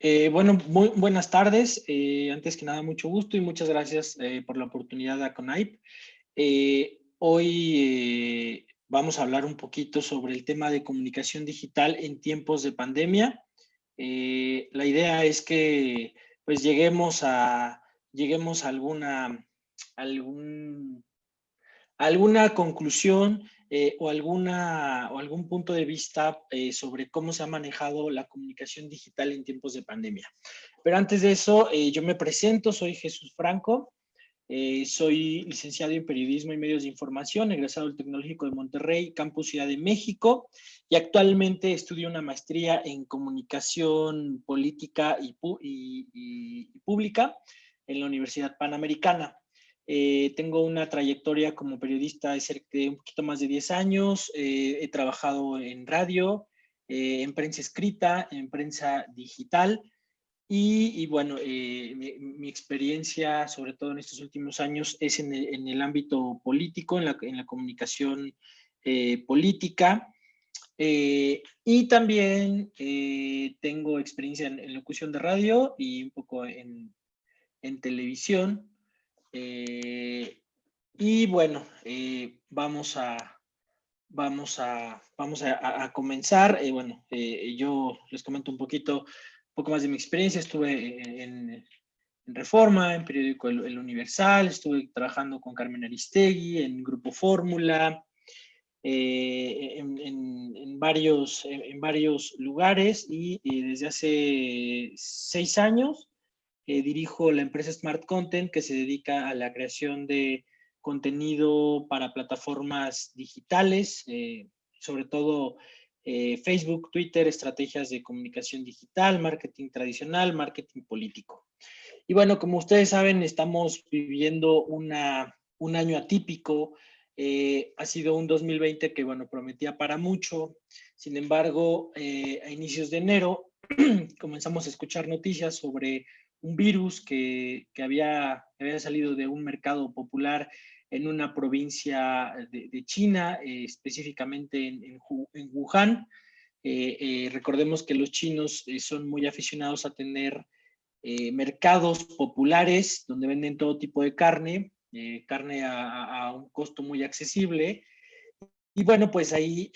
Bueno, muy buenas tardes. Antes que nada, mucho gusto y muchas gracias por la oportunidad a CONAIP. Hoy vamos a hablar un poquito sobre el tema de comunicación digital en tiempos de pandemia. La idea es que pues lleguemos a algún alguna conclusión o algún punto de vista sobre cómo se ha manejado la comunicación digital en tiempos de pandemia. Pero antes de eso, yo me presento, soy Jesús Franco, soy licenciado en Periodismo y Medios de Información, egresado del Tecnológico de Monterrey, Campus Ciudad de México, y actualmente estudio una maestría en Comunicación Política y Pública en la Universidad Panamericana. Tengo una trayectoria como periodista de cerca de un poquito más de 10 años. He trabajado en radio, en prensa escrita, en prensa digital. Y bueno, mi experiencia, sobre todo en estos últimos años, es en el ámbito político, en la comunicación política. Y también tengo experiencia en locución de radio y un poco en televisión. Eh, y bueno, vamos a comenzar. Bueno, yo les comento un poco más de mi experiencia. Estuve en Reforma, en periódico El Universal, estuve trabajando con Carmen Aristegui, en Grupo Fórmula, en varios lugares y desde hace 6 años dirijo la empresa Smart Content, que se dedica a la creación de contenido para plataformas digitales, sobre todo Facebook, Twitter, estrategias de comunicación digital, marketing tradicional, marketing político. Y bueno, como ustedes saben, estamos viviendo un año atípico. Ha sido un 2020 que, bueno, prometía para mucho. Sin embargo, a inicios de enero comenzamos a escuchar noticias sobre un virus que había salido de un mercado popular en una provincia de China, específicamente en Wuhan. Recordemos que los chinos son muy aficionados a tener mercados populares donde venden todo tipo de carne, carne a un costo muy accesible. Y bueno, pues ahí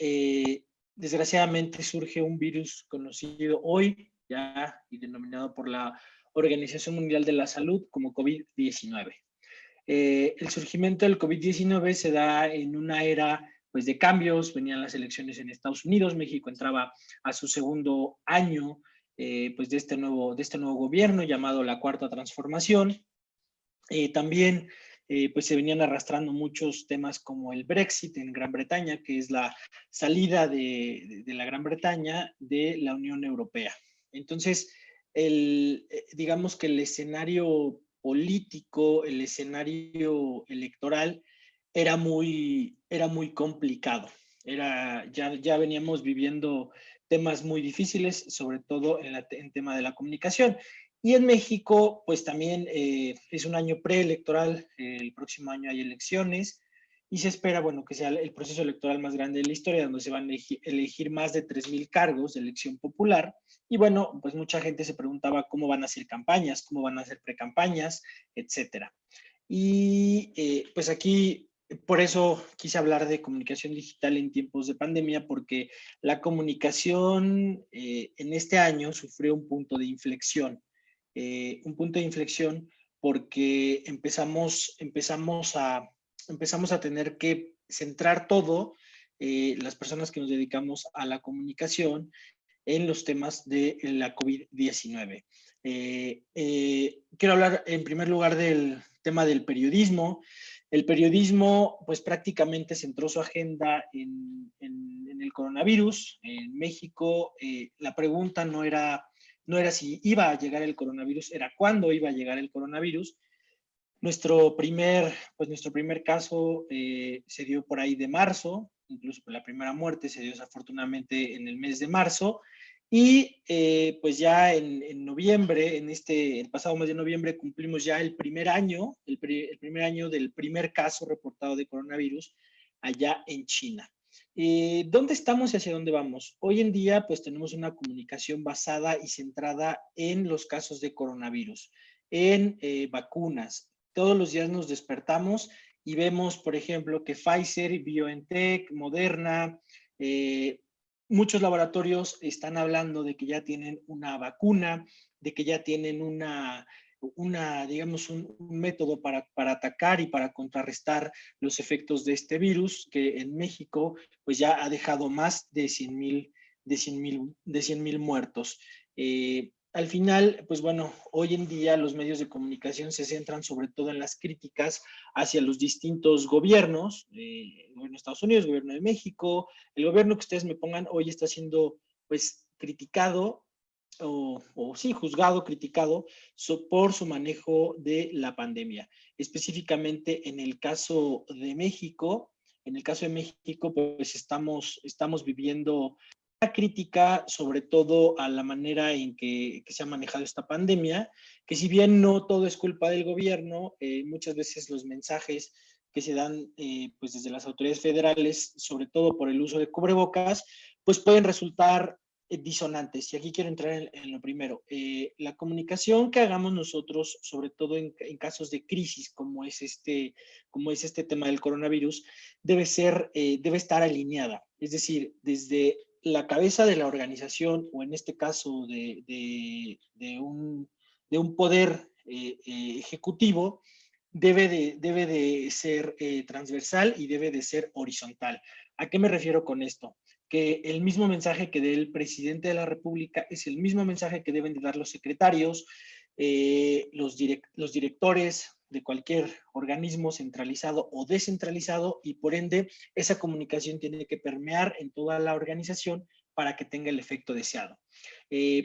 desgraciadamente surge un virus conocido hoy ya y denominado por la Organización Mundial de la Salud como COVID-19. El surgimiento del COVID-19 se da en una era pues, de cambios. Venían las elecciones en Estados Unidos, México entraba a su segundo año pues de este nuevo gobierno llamado la Cuarta Transformación. También pues se venían arrastrando muchos temas como el Brexit en Gran Bretaña, que es la salida de la Gran Bretaña de la Unión Europea. Entonces, digamos que el escenario político, el escenario electoral era muy complicado. Ya veníamos viviendo temas muy difíciles, sobre todo en tema de la comunicación. Y en México, pues también es un año preelectoral, el próximo año hay elecciones y se espera, bueno, que sea el proceso electoral más grande de la historia, donde se van a elegir más de 3,000 cargos de elección popular. Y bueno, pues mucha gente se preguntaba cómo van a hacer campañas, cómo van a hacer precampañas, etcétera. Y pues aquí, por eso quise hablar de comunicación digital en tiempos de pandemia, porque la comunicación en este año sufrió un punto de inflexión porque empezamos a tener que centrar todo, las personas que nos dedicamos a la comunicación, en los temas de la COVID-19. Quiero hablar en primer lugar del tema del periodismo. El periodismo, pues prácticamente centró su agenda en el coronavirus. En México, la pregunta no era si iba a llegar el coronavirus, era cuándo iba a llegar el coronavirus. Nuestro primer caso se dio por ahí de marzo, incluso la primera muerte se dio desafortunadamente en el mes de marzo, y pues ya en noviembre, el pasado mes de noviembre, cumplimos ya el primer año, el primer año del primer caso reportado de coronavirus allá en China. ¿Dónde estamos y hacia dónde vamos? Hoy en día, pues tenemos una comunicación basada y centrada en los casos de coronavirus, en vacunas. Todos los días nos despertamos y vemos, por ejemplo, que Pfizer, BioNTech, Moderna, muchos laboratorios están hablando de que ya tienen una vacuna, de que ya tienen digamos, un método para atacar y para contrarrestar los efectos de este virus, que en México pues ya ha dejado más de 100,000 muertos. Al final, pues bueno, hoy en día los medios de comunicación se centran sobre todo en las críticas hacia los distintos gobiernos, el gobierno de Estados Unidos, el gobierno de México, el gobierno que ustedes me pongan hoy está siendo pues criticado o sí, juzgado, criticado por su manejo de la pandemia. Específicamente en el caso de México, pues estamos viviendo una crítica sobre todo a la manera en que se ha manejado esta pandemia, que si bien no todo es culpa del gobierno, muchas veces los mensajes que se dan pues desde las autoridades federales, sobre todo por el uso de cubrebocas, pues pueden resultar disonantes. Y aquí quiero entrar en lo primero. La comunicación que hagamos nosotros, sobre todo en casos de crisis como es este tema del coronavirus, debe estar alineada. Es decir, desde la cabeza de la organización, o en este caso de un poder ejecutivo, debe de ser transversal y debe de ser horizontal. ¿A qué me refiero con esto? Que el mismo mensaje que dé el presidente de la República es el mismo mensaje que deben de dar los secretarios, los directores de cualquier organismo centralizado o descentralizado, y por ende esa comunicación tiene que permear en toda la organización para que tenga el efecto deseado.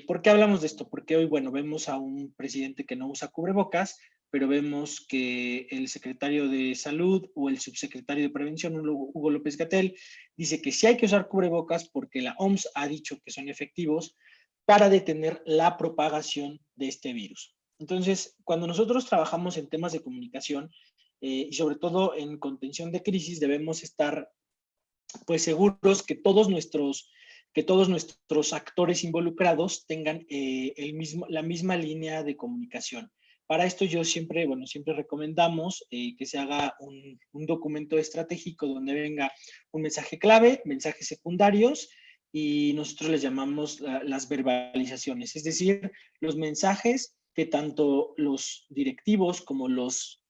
¿Por qué hablamos de esto? Porque hoy, bueno, vemos a un presidente que no usa cubrebocas, pero vemos que el secretario de Salud o el subsecretario de Prevención, Hugo López-Gatell, dice que sí hay que usar cubrebocas porque la OMS ha dicho que son efectivos para detener la propagación de este virus. Entonces, cuando nosotros trabajamos en temas de comunicación y sobre todo en contención de crisis, debemos estar pues seguros que todos nuestros actores involucrados tengan la misma línea de comunicación. Para esto yo siempre, bueno, siempre recomendamos que se haga un documento estratégico donde venga un mensaje clave, mensajes secundarios, y nosotros les llamamos las verbalizaciones, es decir, los mensajes que tanto los directivos como los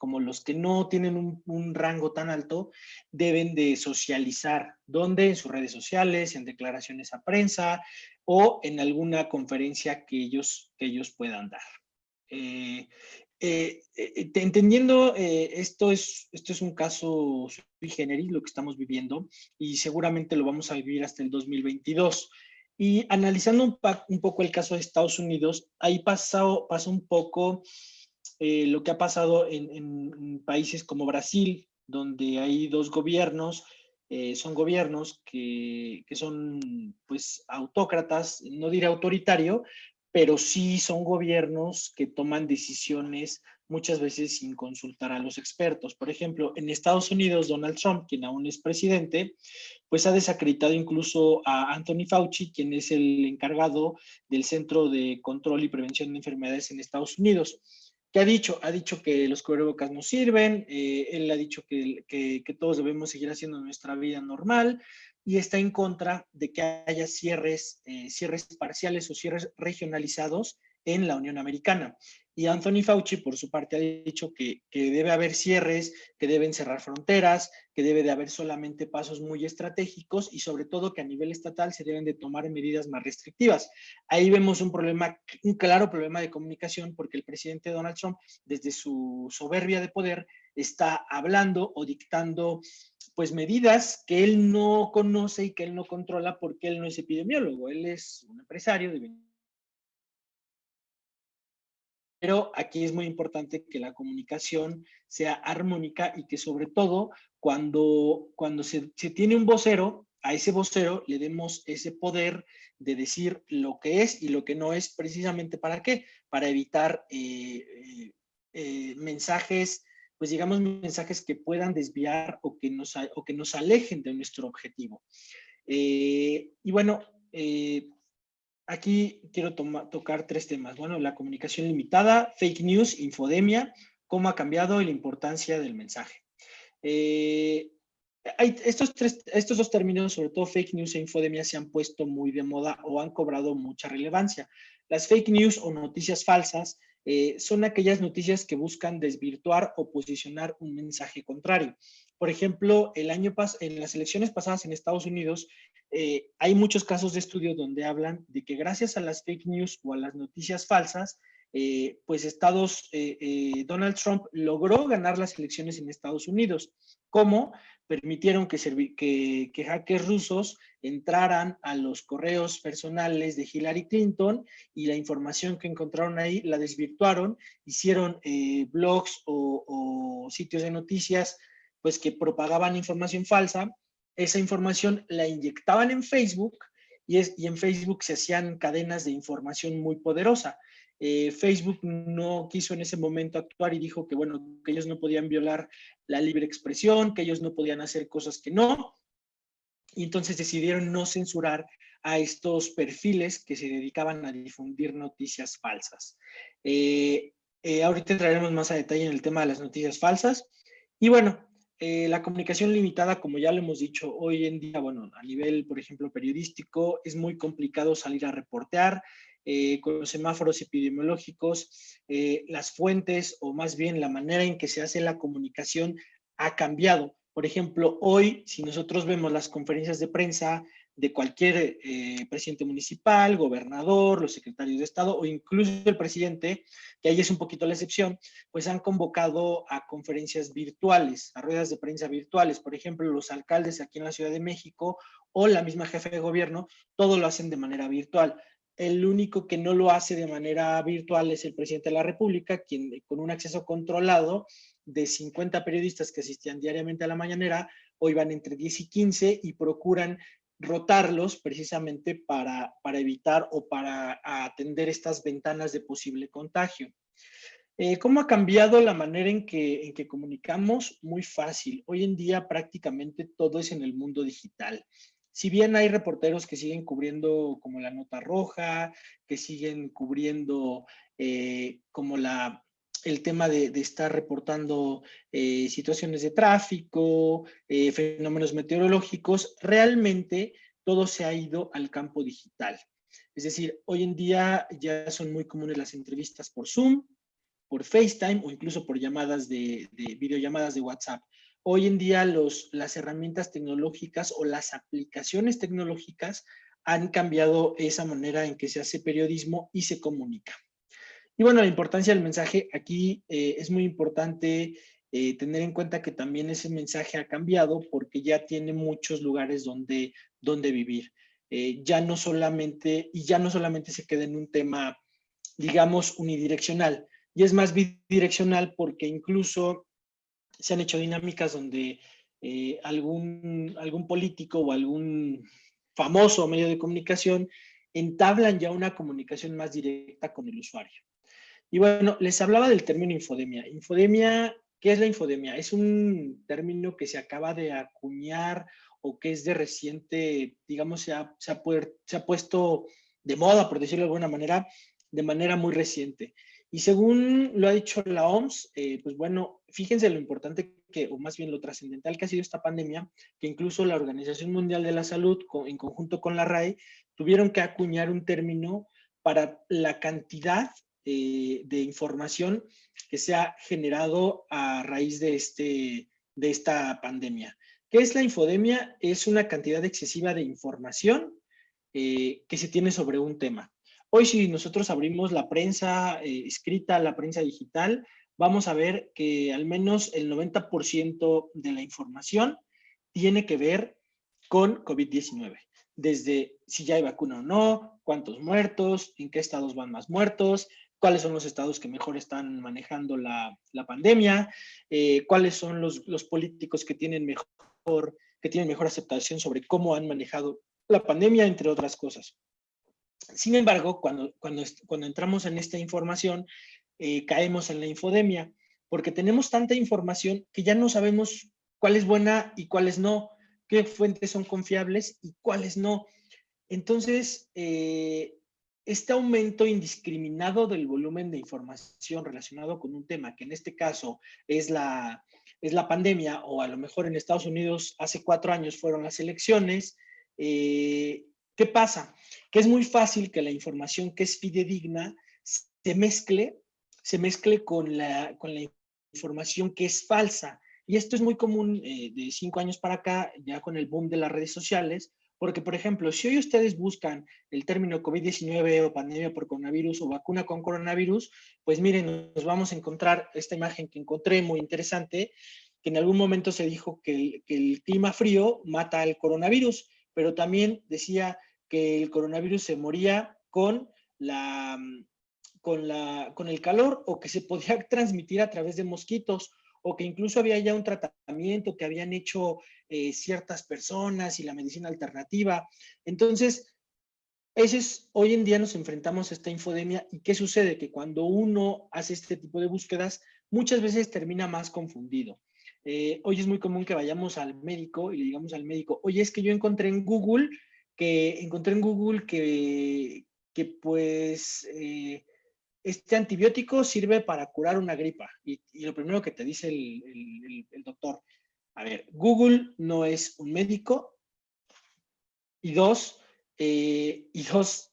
que no tienen un rango tan alto deben de socializar. ¿Dónde? En sus redes sociales, en declaraciones a prensa o en alguna conferencia que ellos puedan dar. Entendiendo, esto es un caso sui generis, lo que estamos viviendo, y seguramente lo vamos a vivir hasta el 2022. Y analizando un poco el caso de Estados Unidos, ahí pasa un poco lo que ha pasado en países como Brasil, donde hay dos gobiernos, son gobiernos que son pues autócratas, no diré autoritario, pero sí son gobiernos que toman decisiones muchas veces sin consultar a los expertos. Por ejemplo, en Estados Unidos, Donald Trump, quien aún es presidente, pues ha desacreditado incluso a Anthony Fauci, quien es el encargado del Centro de Control y Prevención de Enfermedades en Estados Unidos. ¿Qué ha dicho? Ha dicho que los cubrebocas no sirven, él ha dicho que todos debemos seguir haciendo nuestra vida normal, y está en contra de que haya cierres parciales o cierres regionalizados en la Unión Americana. Y Anthony Fauci, por su parte, ha dicho que debe haber cierres, que deben cerrar fronteras, que debe de haber solamente pasos muy estratégicos, y sobre todo que a nivel estatal se deben de tomar medidas más restrictivas. Ahí vemos un claro problema de comunicación, porque el presidente Donald Trump, desde su soberbia de poder, está hablando o dictando pues medidas que él no conoce y que él no controla, porque él no es epidemiólogo, él es un empresario de. Pero aquí es muy importante que la comunicación sea armónica y que sobre todo cuando se tiene un vocero, a ese vocero le demos ese poder de decir lo que es y lo que no es, precisamente ¿para qué? Para evitar mensajes pues digamos, mensajes que puedan desviar o que nos alejen de nuestro objetivo. Y bueno, aquí quiero tocar 3 temas. Bueno, la comunicación limitada, fake news, infodemia, cómo ha cambiado y la importancia del mensaje. Estos 2 términos, sobre todo fake news e infodemia, se han puesto muy de moda o han cobrado mucha relevancia. Las fake news o noticias falsas son aquellas noticias que buscan desvirtuar o posicionar un mensaje contrario. Por ejemplo, en las elecciones pasadas en Estados Unidos, hay muchos casos de estudio donde hablan de que gracias a las fake news o a las noticias falsas, pues Donald Trump logró ganar las elecciones en Estados Unidos. ¿Cómo? Permitieron que hackers rusos entraran a los correos personales de Hillary Clinton y la información que encontraron ahí la desvirtuaron, hicieron blogs o sitios de noticias pues que propagaban información falsa. Esa información la inyectaban en Facebook y en Facebook se hacían cadenas de información muy poderosa. Facebook no quiso en ese momento actuar y dijo que, bueno, que ellos no podían violar la libre expresión, que ellos no podían hacer cosas que no, y entonces decidieron no censurar a estos perfiles que se dedicaban a difundir noticias falsas. Ahorita entraremos más a detalle en el tema de las noticias falsas. Y bueno, la comunicación limitada, como ya lo hemos dicho, hoy en día, bueno, a nivel, por ejemplo, periodístico, es muy complicado salir a reportear. Con los semáforos epidemiológicos, las fuentes o más bien la manera en que se hace la comunicación ha cambiado. Por ejemplo, hoy, si nosotros vemos las conferencias de prensa de cualquier presidente municipal, gobernador, los secretarios de Estado o incluso el presidente, que ahí es un poquito la excepción, pues han convocado a conferencias virtuales, a ruedas de prensa virtuales. Por ejemplo, los alcaldes aquí en la Ciudad de México o la misma jefe de gobierno, todo lo hacen de manera virtual. El único que no lo hace de manera virtual es el presidente de la República, quien con un acceso controlado de 50 periodistas que asistían diariamente a la mañanera, hoy van entre 10 y 15 y procuran rotarlos precisamente para evitar o para atender estas ventanas de posible contagio. ¿Cómo ha cambiado la manera en que comunicamos? Muy fácil. Hoy en día prácticamente todo es en el mundo digital. Si bien hay reporteros que siguen cubriendo como la nota roja, que siguen cubriendo como el tema de estar reportando situaciones de tráfico, fenómenos meteorológicos, realmente todo se ha ido al campo digital. Es decir, hoy en día ya son muy comunes las entrevistas por Zoom, por FaceTime o incluso por videollamadas de WhatsApp. Hoy en día las herramientas tecnológicas o las aplicaciones tecnológicas han cambiado esa manera en que se hace periodismo y se comunica. Y bueno, la importancia del mensaje aquí es muy importante tener en cuenta que también ese mensaje ha cambiado porque ya tiene muchos lugares donde vivir. Ya no solamente se queda en un tema, digamos, unidireccional, y es más bidireccional porque incluso se han hecho dinámicas donde algún político o algún famoso medio de comunicación entablan ya una comunicación más directa con el usuario. Y bueno, les hablaba del término infodemia. Infodemia, ¿qué es la infodemia? Es un término que se acaba de acuñar o que es de reciente, digamos, se ha puesto de moda, por decirlo de alguna manera, de manera muy reciente. Y según lo ha dicho la OMS, pues bueno, fíjense lo importante que, o más bien lo trascendental que ha sido esta pandemia, que incluso la Organización Mundial de la Salud, en conjunto con la RAE, tuvieron que acuñar un término para la cantidad de información que se ha generado a raíz de esta pandemia. ¿Qué es la infodemia? Es una cantidad excesiva de información que se tiene sobre un tema. Hoy, si nosotros abrimos la prensa escrita, la prensa digital, vamos a ver que al menos el 90% de la información tiene que ver con COVID-19. Desde si ya hay vacuna o no, cuántos muertos, en qué estados van más muertos, cuáles son los estados que mejor están manejando la pandemia, cuáles son los políticos que tienen mejor aceptación sobre cómo han manejado la pandemia, entre otras cosas. Sin embargo, cuando entramos en esta información, caemos en la infodemia. porque tenemos tanta información que ya no sabemos cuál es buena y cuáles no, qué fuentes son confiables y cuáles no. Entonces, este aumento indiscriminado del volumen de información relacionado con un tema, que en este caso es la pandemia, o a lo mejor en Estados Unidos hace 4 años fueron las elecciones, ¿qué pasa? Que es muy fácil que la información que es fidedigna se mezcle con la información que es falsa. Y esto es muy común de 5 años para acá, ya con el boom de las redes sociales, porque, por ejemplo, si hoy ustedes buscan el término COVID-19 o pandemia por coronavirus o vacuna con coronavirus, pues miren, nos vamos a encontrar esta imagen que encontré muy interesante, que en algún momento se dijo que el clima frío mata al coronavirus, pero también decía que el coronavirus se moría con el calor, o que se podía transmitir a través de mosquitos, o que incluso había ya un tratamiento que habían hecho ciertas personas y la medicina alternativa. Entonces, hoy en día nos enfrentamos a esta infodemia. ¿Y qué sucede? Que cuando uno hace este tipo de búsquedas, muchas veces termina más confundido. Hoy es muy común que vayamos al médico y le digamos al médico, oye, es que yo encontré en Google que pues este antibiótico sirve para curar una gripa. Y lo primero que te dice el doctor, a ver, Google no es un médico. Y dos,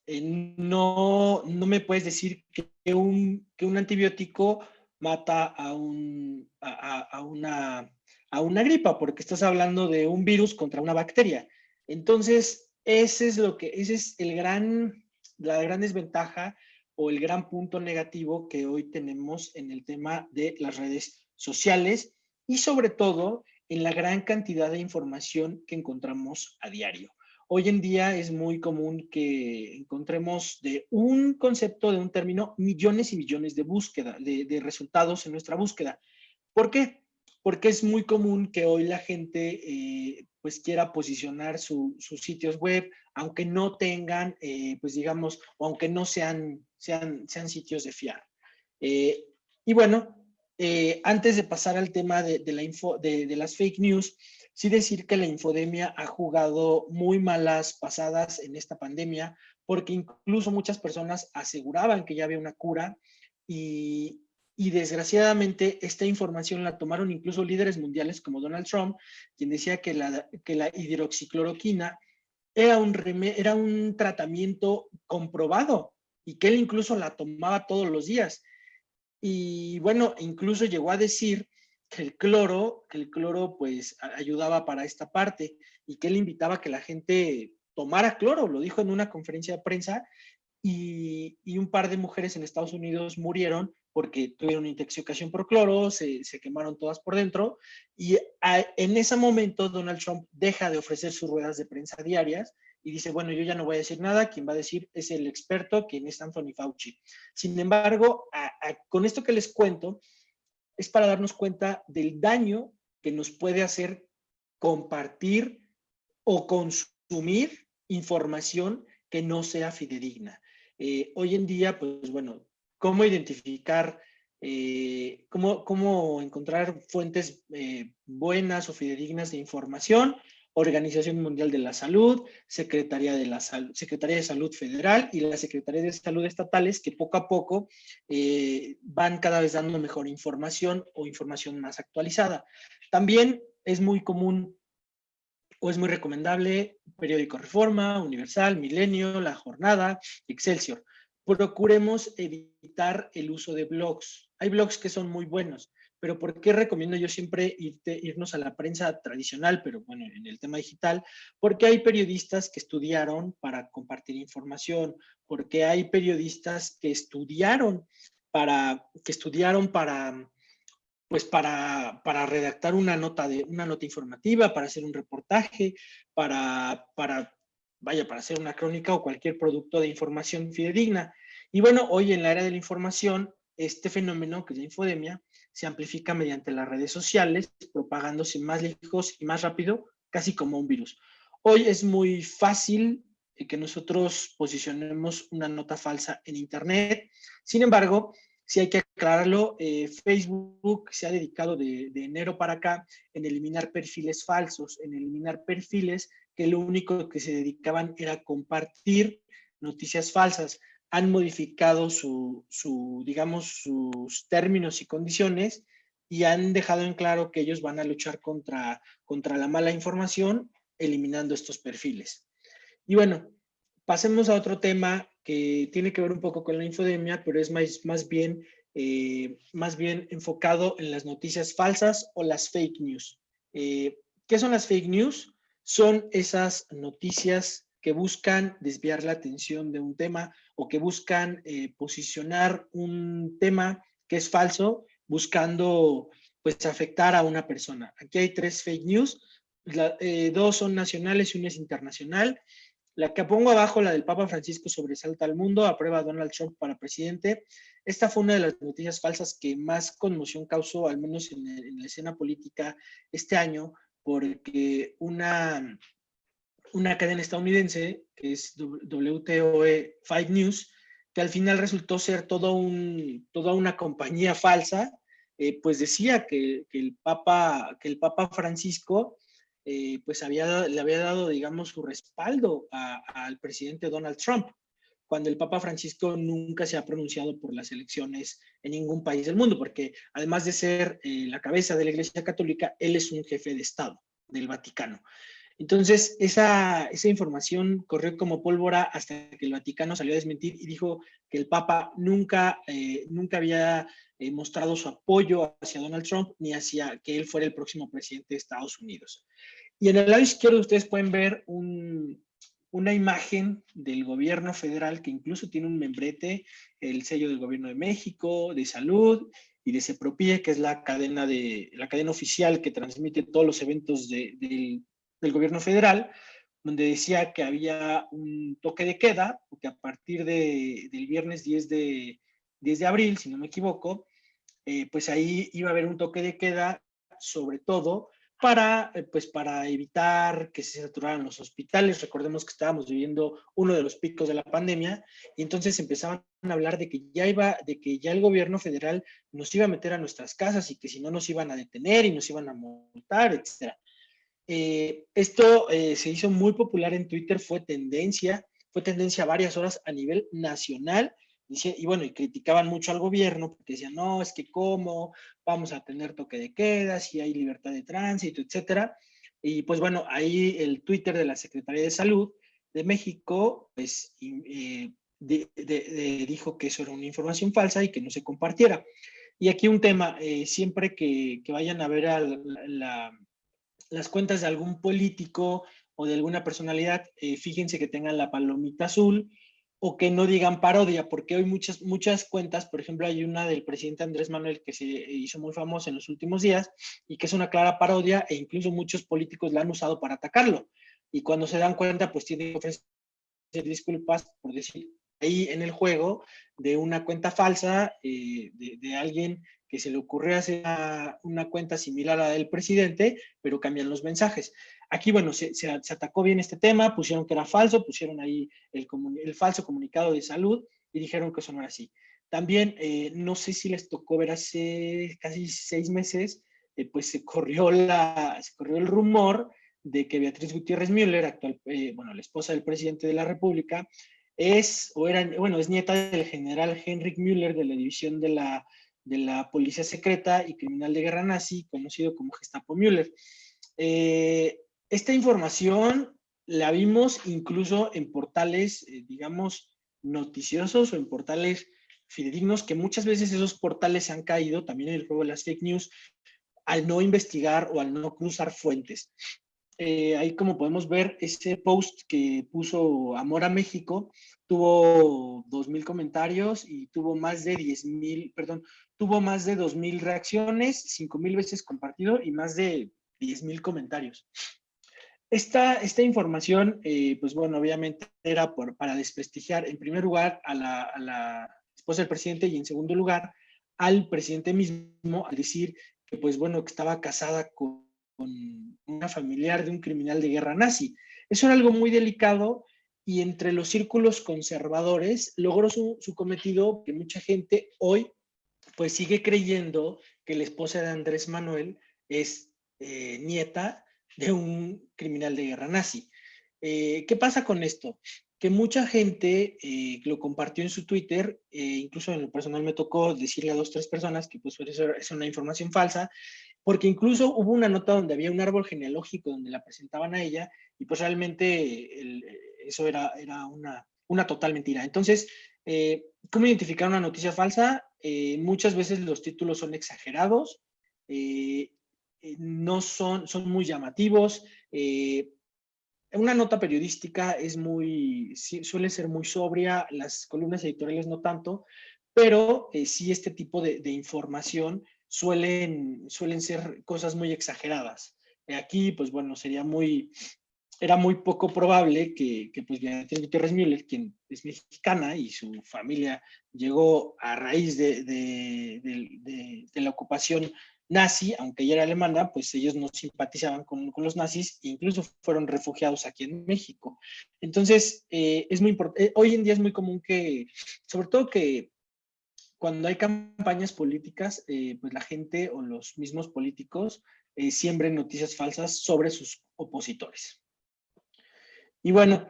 no me puedes decir que un antibiótico mata a una gripa, porque estás hablando de un virus contra una bacteria. Entonces, ese es la gran desventaja o el gran punto negativo que hoy tenemos en el tema de las redes sociales, y sobre todo en la gran cantidad de información que encontramos a diario. Hoy en día es muy común que encontremos de un concepto, de un término, millones y millones de resultados en nuestra búsqueda. ¿Por qué? Porque es muy común que hoy la gente pues quiera posicionar sus sitios web, aunque no tengan, pues digamos, o aunque no sean sitios de fiar. Eh, y bueno, antes de pasar al tema de las fake news, sí decir que la infodemia ha jugado muy malas pasadas en esta pandemia, porque incluso muchas personas aseguraban que ya había una cura, y desgraciadamente esta información la tomaron incluso líderes mundiales como Donald Trump, quien decía que la hidroxicloroquina era un tratamiento comprobado y que él incluso la tomaba todos los días. Y bueno, incluso llegó a decir que el cloro pues ayudaba para esta parte, y que él invitaba a que la gente tomara cloro. Lo dijo en una conferencia de prensa, y un par de mujeres en Estados Unidos murieron porque tuvieron intoxicación por cloro, se quemaron todas por dentro. Y en ese momento Donald Trump deja de ofrecer sus ruedas de prensa diarias y dice, bueno, yo ya no voy a decir nada, quien va a decir es el experto, quien es Anthony Fauci. Sin embargo, con esto que les cuento, es para darnos cuenta del daño que nos puede hacer compartir o consumir información que no sea fidedigna. Hoy en día, pues bueno, ¿cómo identificar, cómo encontrar fuentes buenas o fidedignas de información? Organización Mundial de la Salud, Secretaría de Salud Federal y la Secretaría de Salud estatales, que poco a poco van cada vez dando mejor información o información más actualizada. También es muy común o es muy recomendable Periódico Reforma, Universal, Milenio, La Jornada, Excelsior. Procuremos evitar el uso de blogs. Hay blogs que son muy buenos, pero ¿por qué recomiendo yo siempre irnos a la prensa tradicional, pero bueno, en el tema digital? Porque hay periodistas que estudiaron para compartir información, porque hay periodistas que estudiaron para pues para redactar una nota informativa, para hacer un reportaje, para hacer una crónica o cualquier producto de información fidedigna. Y bueno, hoy en la era de la información, este fenómeno, que es la infodemia, se amplifica mediante las redes sociales, propagándose más lejos y más rápido, casi como un virus. Hoy es muy fácil que nosotros posicionemos una nota falsa en Internet. Sin embargo, sí hay que aclararlo, Facebook se ha dedicado de enero para acá en eliminar perfiles falsos, en eliminar perfiles que lo único que se dedicaban era compartir noticias falsas. Han modificado digamos, sus términos y condiciones y han dejado en claro que ellos van a luchar contra la mala información, eliminando estos perfiles. Y bueno, pasemos a otro tema que tiene que ver un poco con la infodemia, pero es más bien enfocado en las noticias falsas o las fake news. ¿Qué son las fake news? Son esas noticias que buscan desviar la atención de un tema o que buscan posicionar un tema que es falso, buscando pues afectar a una persona. Aquí hay 3 fake news, 2 son nacionales y una es internacional. La que pongo abajo, la del Papa Francisco sobresalta al mundo, aprueba a Donald Trump para presidente. Esta fue una de las noticias falsas que más conmoción causó, al menos en la escena política este año, porque una cadena estadounidense, que es WTOE 5 News, que al final resultó ser toda una compañía falsa, pues decía que el Papa Francisco pues le había dado, digamos, su respaldo al presidente Donald Trump, cuando el Papa Francisco nunca se ha pronunciado por las elecciones en ningún país del mundo, porque además de ser la cabeza de la Iglesia Católica, él es un jefe de Estado del Vaticano. Entonces, esa información corrió como pólvora hasta que el Vaticano salió a desmentir y dijo que el Papa nunca había mostrado su apoyo hacia Donald Trump ni hacia que él fuera el próximo presidente de Estados Unidos. Y en el lado izquierdo ustedes pueden ver una imagen del gobierno federal que incluso tiene un membrete, el sello del gobierno de México, de salud y de CEPROPIE, que es la cadena oficial que transmite todos los eventos del gobierno federal, donde decía que había un toque de queda, porque a partir del viernes 10 de abril, si no me equivoco, pues ahí iba a haber un toque de queda, sobre todo pues para evitar que se saturaran los hospitales. Recordemos que estábamos viviendo uno de los picos de la pandemia y entonces empezaban a hablar de que ya el gobierno federal nos iba a meter a nuestras casas y que si no nos iban a detener y nos iban a multar, etc. Esto se hizo muy popular en Twitter, fue tendencia varias horas a nivel nacional, y bueno, y criticaban mucho al gobierno porque decían, no, es que cómo vamos a tener toque de queda, si hay libertad de tránsito, etcétera. Y pues bueno, ahí el Twitter de la Secretaría de Salud de México, pues dijo que eso era una información falsa y que no se compartiera. Y aquí un tema, siempre que vayan a ver a las cuentas de algún político o de alguna personalidad, fíjense que tengan la palomita azul o que no digan parodia, porque hoy muchas cuentas, por ejemplo, hay una del presidente Andrés Manuel que se hizo muy famosa en los últimos días y que es una clara parodia e incluso muchos políticos la han usado para atacarlo. Y cuando se dan cuenta, pues tienen que ofrecer disculpas por decir ahí en el juego de una cuenta falsa de alguien que se le ocurrió hacer una cuenta similar a la del presidente, pero cambian los mensajes. Aquí, bueno, se atacó bien este tema, pusieron que era falso, pusieron ahí el falso comunicado de salud y dijeron que eso no era así. También, no sé si les tocó ver hace casi 6 meses, pues se corrió el rumor de que Beatriz Gutiérrez Müller, la esposa del presidente de la República, es nieta del general Heinrich Müller de la división de la Policía Secreta y Criminal de Guerra Nazi, conocido como Gestapo Müller. Esta información la vimos incluso en portales, digamos, noticiosos o en portales fidedignos, que muchas veces esos portales han caído también en el juego de las fake news al no investigar o al no cruzar fuentes. Ahí como podemos ver, ese post que puso Amor a México tuvo 2,000 comentarios y tuvo más de 2,000 reacciones, 5,000 veces compartido y más de 10,000 comentarios. Esta información, pues bueno, obviamente era para desprestigiar en primer lugar a la esposa del presidente y en segundo lugar al presidente mismo, al decir que pues bueno, que estaba casada con una familiar de un criminal de guerra nazi. Eso era algo muy delicado y entre los círculos conservadores logró su cometido, que mucha gente hoy pues sigue creyendo que la esposa de Andrés Manuel es nieta de un criminal de guerra nazi. ¿Qué pasa con esto? Que mucha gente lo compartió en su Twitter, incluso en lo personal me tocó decirle a 2 o 3 personas que pues eso es una información falsa, porque incluso hubo una nota donde había un árbol genealógico donde la presentaban a ella y pues realmente eso era una total mentira. Entonces, ¿cómo identificar una noticia falsa? Muchas veces los títulos son exagerados, eh, no son muy llamativos. Una nota periodística suele ser muy sobria, las columnas editoriales no tanto, pero sí este tipo de información suelen ser cosas muy exageradas. Aquí, pues bueno, era muy poco probable que pues Beatriz Gutiérrez Müller, quien es mexicana y su familia llegó a raíz de la ocupación nazi, aunque ella era alemana, pues ellos no simpatizaban con los nazis e incluso fueron refugiados aquí en México. Entonces, es muy importante, hoy en día es muy común que, sobre todo que cuando hay campañas políticas, pues la gente o los mismos políticos siembren noticias falsas sobre sus opositores. Y bueno,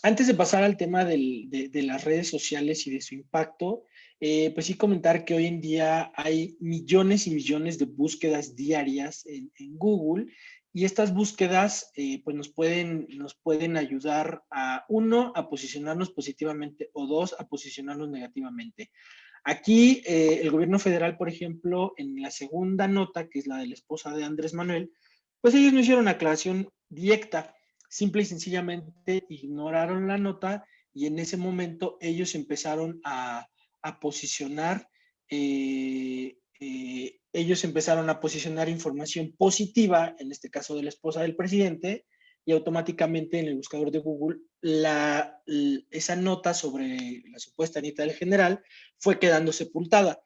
antes de pasar al tema de las redes sociales y de su impacto, pues sí comentar que hoy en día hay millones y millones de búsquedas diarias en Google y estas búsquedas pues nos pueden ayudar a, uno, a posicionarnos positivamente o dos, a posicionarnos negativamente. Aquí el gobierno federal, por ejemplo, en la segunda nota, que es la de la esposa de Andrés Manuel, pues ellos no hicieron aclaración directa, simple y sencillamente ignoraron la nota y en ese momento ellos empezaron a posicionar, información positiva, en este caso de la esposa del presidente, y automáticamente en el buscador de Google esa nota sobre la supuesta nieta del general fue quedando sepultada.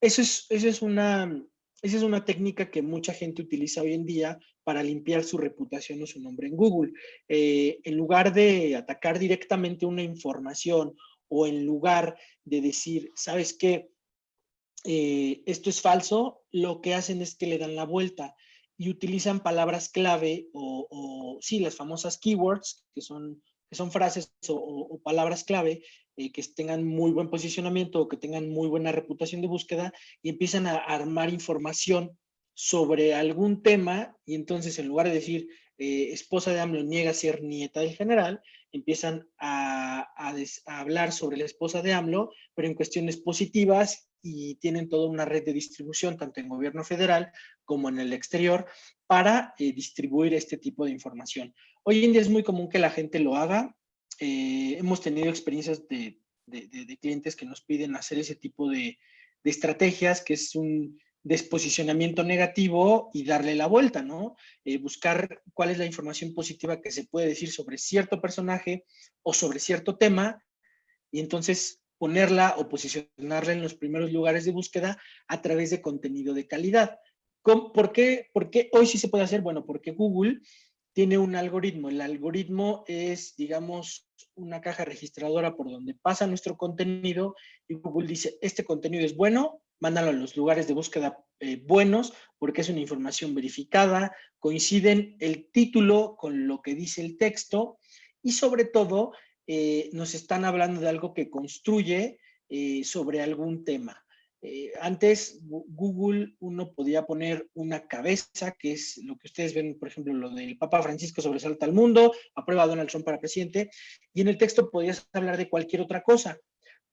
Eso esa es una técnica que mucha gente utiliza hoy en día para limpiar su reputación o su nombre en Google. En lugar de atacar directamente una información o en lugar de decir, ¿sabes qué? Esto es falso, lo que hacen es que le dan la vuelta y utilizan palabras clave sí, las famosas keywords, que son frases o palabras clave que tengan muy buen posicionamiento o que tengan muy buena reputación de búsqueda y empiezan a armar información sobre algún tema y entonces en lugar de decir esposa de AMLO niega ser nieta del general, empiezan a hablar sobre la esposa de AMLO, pero en cuestiones positivas y tienen toda una red de distribución, tanto en gobierno federal como en el exterior, para distribuir este tipo de información. Hoy en día es muy común que la gente lo haga. Hemos tenido experiencias de clientes que nos piden hacer ese tipo de estrategias, que es un desposicionamiento negativo y darle la vuelta, ¿no? Buscar cuál es la información positiva que se puede decir sobre cierto personaje o sobre cierto tema y entonces ponerla o posicionarla en los primeros lugares de búsqueda a través de contenido de calidad. ¿Por qué hoy sí se puede hacer? Bueno, porque Google tiene un algoritmo. El algoritmo es, digamos, una caja registradora por donde pasa nuestro contenido y Google dice, este contenido es bueno, mándalo a los lugares de búsqueda buenos porque es una información verificada, coinciden el título con lo que dice el texto y sobre todo nos están hablando de algo que construye sobre algún tema. Antes Google uno podía poner una cabeza, que es lo que ustedes ven, por ejemplo, lo del Papa Francisco sobresalta al mundo, aprueba a Donald Trump para presidente, y en el texto podías hablar de cualquier otra cosa,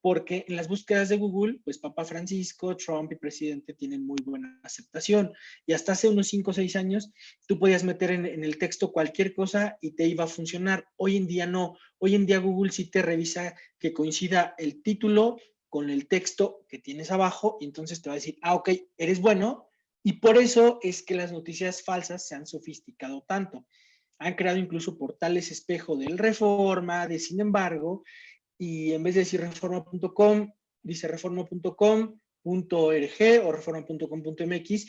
porque en las búsquedas de Google, pues Papa Francisco, Trump y presidente tienen muy buena aceptación, y hasta hace unos 5 o 6 años tú podías meter en el texto cualquier cosa y te iba a funcionar. Hoy en día no, hoy en día Google sí te revisa que coincida el título con el texto que tienes abajo y entonces te va a decir, ok, eres bueno y por eso es que las noticias falsas se han sofisticado tanto. Han creado incluso portales espejo del Reforma, de Sin embargo, y en vez de decir reforma.com, dice reforma.com.org o reforma.com.mx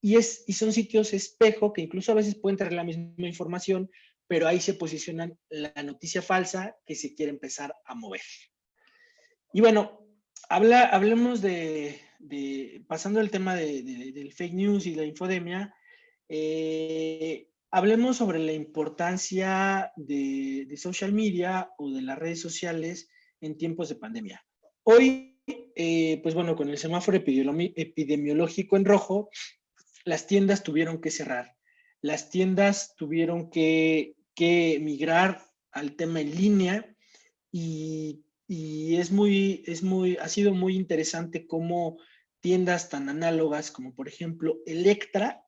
y son sitios espejo que incluso a veces pueden tener la misma información, pero ahí se posicionan la noticia falsa que se quiere empezar a mover. Y bueno, hablemos pasando el tema del fake news y la infodemia, hablemos sobre la importancia de social media o de las redes sociales en tiempos de pandemia. Hoy, pues bueno, con el semáforo epidemiológico en rojo, las tiendas tuvieron que cerrar. Las tiendas tuvieron que migrar al tema en línea y ha sido muy interesante cómo tiendas tan análogas como por ejemplo Electra,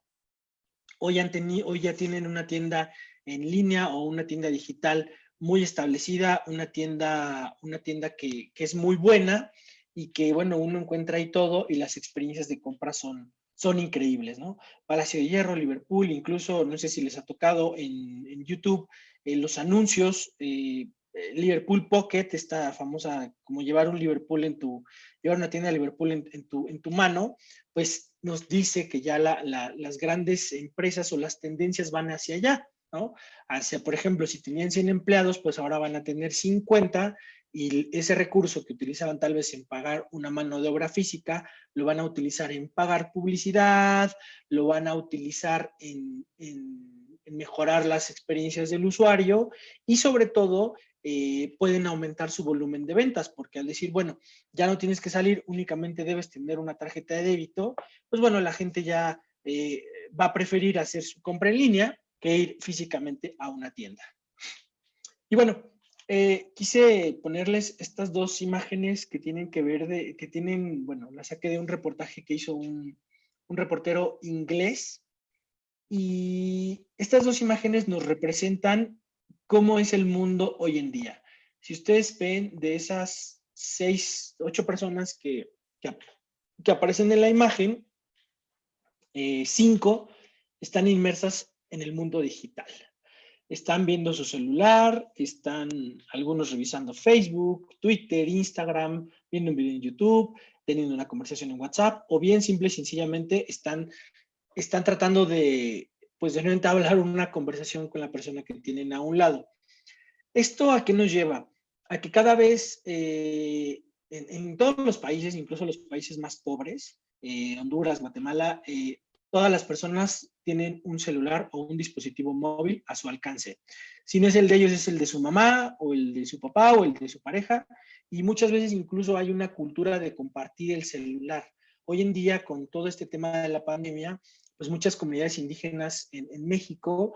hoy ya tienen una tienda en línea o una tienda digital muy establecida, una tienda que es muy buena y que, bueno, uno encuentra ahí todo y las experiencias de compra son increíbles, ¿no? Palacio de Hierro, Liverpool, incluso, no sé si les ha tocado en YouTube los anuncios, Liverpool Pocket, esta famosa, como llevar una tienda de Liverpool en tu mano, pues nos dice que ya las grandes empresas o las tendencias van hacia allá, ¿no? Hacia, por ejemplo, si tenían 100 empleados, pues ahora van a tener 50 y ese recurso que utilizaban tal vez en pagar una mano de obra física, lo van a utilizar en pagar publicidad, lo van a utilizar en mejorar las experiencias del usuario y sobre todo pueden aumentar su volumen de ventas, porque al decir, bueno, ya no tienes que salir, únicamente debes tener una tarjeta de débito, pues bueno, la gente ya va a preferir hacer su compra en línea que ir físicamente a una tienda. Y bueno, quise ponerles estas dos imágenes que tienen que ver, bueno, las saqué de un reportaje que hizo un reportero inglés, y estas dos imágenes nos representan cómo es el mundo hoy en día. Si ustedes ven de esas 8 personas que aparecen en la imagen, 5 están inmersas en el mundo digital. Están viendo su celular, están algunos revisando Facebook, Twitter, Instagram, viendo un video en YouTube, teniendo una conversación en WhatsApp, o bien simple y sencillamente están tratando de no entablar una conversación con la persona que tienen a un lado. ¿Esto a qué nos lleva? A que cada vez en todos los países, incluso los países más pobres, Honduras, Guatemala, todas las personas tienen un celular o un dispositivo móvil a su alcance. Si no es el de ellos, es el de su mamá o el de su papá o el de su pareja, y muchas veces incluso hay una cultura de compartir el celular. Hoy en día, con todo este tema de la pandemia, pues muchas comunidades indígenas en México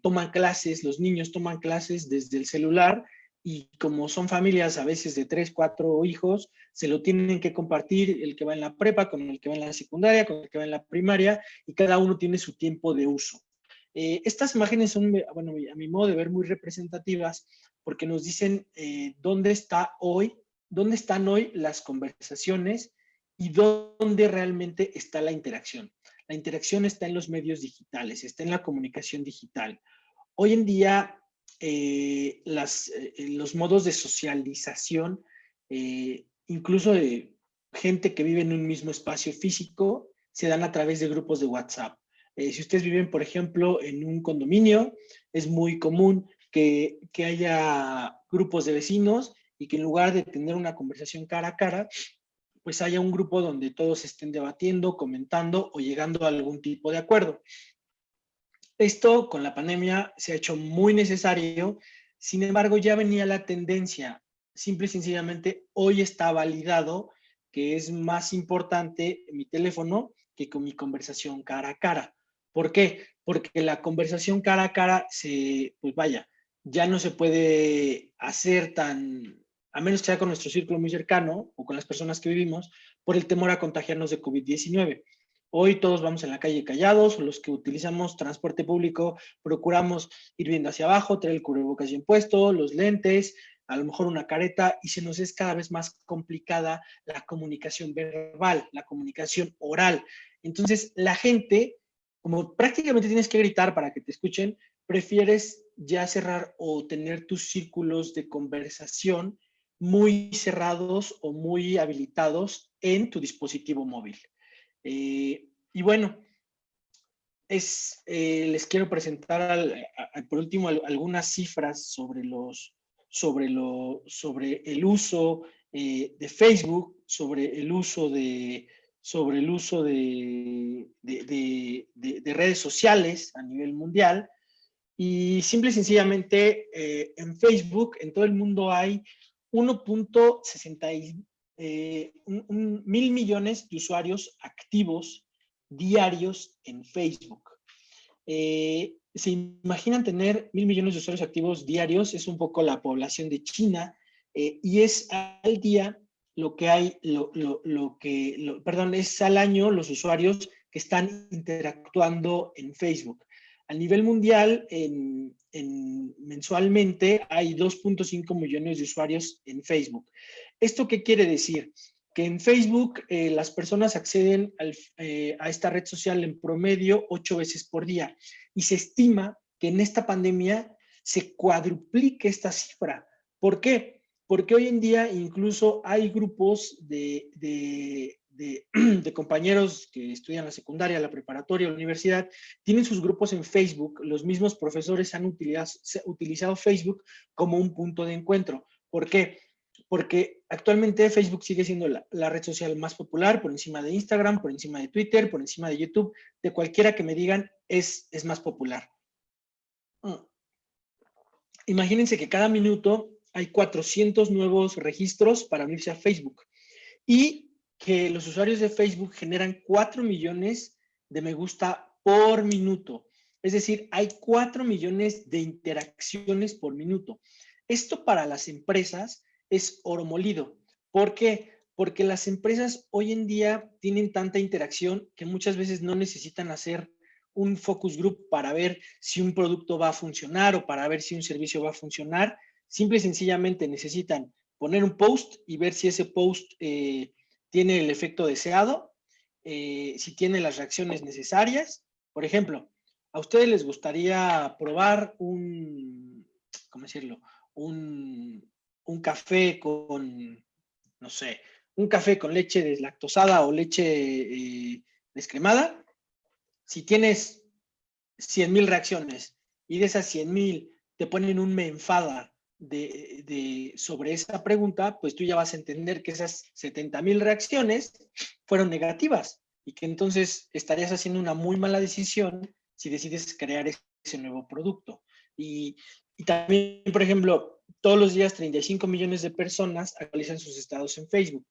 toman clases, los niños toman clases desde el celular, y como son familias a veces de 3, 4 hijos, se lo tienen que compartir el que va en la prepa con el que va en la secundaria, con el que va en la primaria, y cada uno tiene su tiempo de uso. Estas imágenes son, bueno, a mi modo de ver, muy representativas porque nos dicen dónde están hoy las conversaciones y dónde realmente está la interacción. La interacción está en los medios digitales, está en la comunicación digital. Hoy en día, los modos de socialización, incluso de gente que vive en un mismo espacio físico, se dan a través de grupos de WhatsApp. Si ustedes viven, por ejemplo, en un condominio, es muy común que haya grupos de vecinos y que en lugar de tener una conversación cara a cara, pues haya un grupo donde todos estén debatiendo, comentando o llegando a algún tipo de acuerdo. Esto con la pandemia se ha hecho muy necesario, sin embargo ya venía la tendencia, simple y sencillamente hoy está validado que es más importante mi teléfono que con mi conversación cara a cara. ¿Por qué? Porque la conversación cara a cara pues vaya, ya no se puede hacer a menos que sea con nuestro círculo muy cercano o con las personas que vivimos, por el temor a contagiarnos de COVID-19. Hoy todos vamos en la calle callados, los que utilizamos transporte público procuramos ir viendo hacia abajo, traer el cubrebocas bien puesto, los lentes, a lo mejor una careta, y se nos es cada vez más complicada la comunicación verbal, la comunicación oral. Entonces, la gente, como prácticamente tienes que gritar para que te escuchen, prefieres ya cerrar o tener tus círculos de conversación muy cerrados o muy habilitados en tu dispositivo móvil. Y bueno, les quiero presentar por último algunas cifras sobre el uso de Facebook, sobre el uso de sobre el uso de redes sociales a nivel mundial. Y simple y sencillamente en Facebook, en todo el mundo hay 1.60 mil millones de usuarios activos diarios en Facebook. ¿Se imaginan tener 1.000 millones de usuarios activos diarios? Es un poco la población de China y es al día lo que hay, perdón, es al año los usuarios que están interactuando en Facebook. A nivel mundial, mensualmente hay 2.5 millones de usuarios en Facebook. ¿Esto qué quiere decir? Que en Facebook las personas acceden a esta red social en promedio 8 veces por día y se estima que en esta pandemia se cuadruplique esta cifra. ¿Por qué? Porque hoy en día incluso hay grupos de compañeros que estudian la secundaria, la preparatoria, la universidad, tienen sus grupos en Facebook. Los mismos profesores han utilizado Facebook como un punto de encuentro. ¿Por qué? Porque actualmente Facebook sigue siendo la red social más popular por encima de Instagram, por encima de Twitter, por encima de YouTube, de cualquiera que me digan es más popular. Imagínense que cada minuto hay 400 nuevos registros para unirse a Facebook y que los usuarios de Facebook generan 4 millones de me gusta por minuto. Es decir, hay 4 millones de interacciones por minuto. Esto para las empresas es oro molido. ¿Por qué? Porque las empresas hoy en día tienen tanta interacción que muchas veces no necesitan hacer un focus group para ver si un producto va a funcionar o para ver si un servicio va a funcionar. Simple y sencillamente necesitan poner un post y ver si ese post tiene el efecto deseado, si tiene las reacciones necesarias. Por ejemplo, ¿a ustedes les gustaría probar ¿cómo decirlo? Un café con, no sé, un café con leche deslactosada o leche descremada? Si tienes 100,000 reacciones y de esas 100,000 te ponen un me enfada sobre esa pregunta, pues tú ya vas a entender que esas 70,000 reacciones fueron negativas y que entonces estarías haciendo una muy mala decisión si decides crear ese nuevo producto. Y también, por ejemplo, todos los días 35 millones de personas actualizan sus estados en Facebook.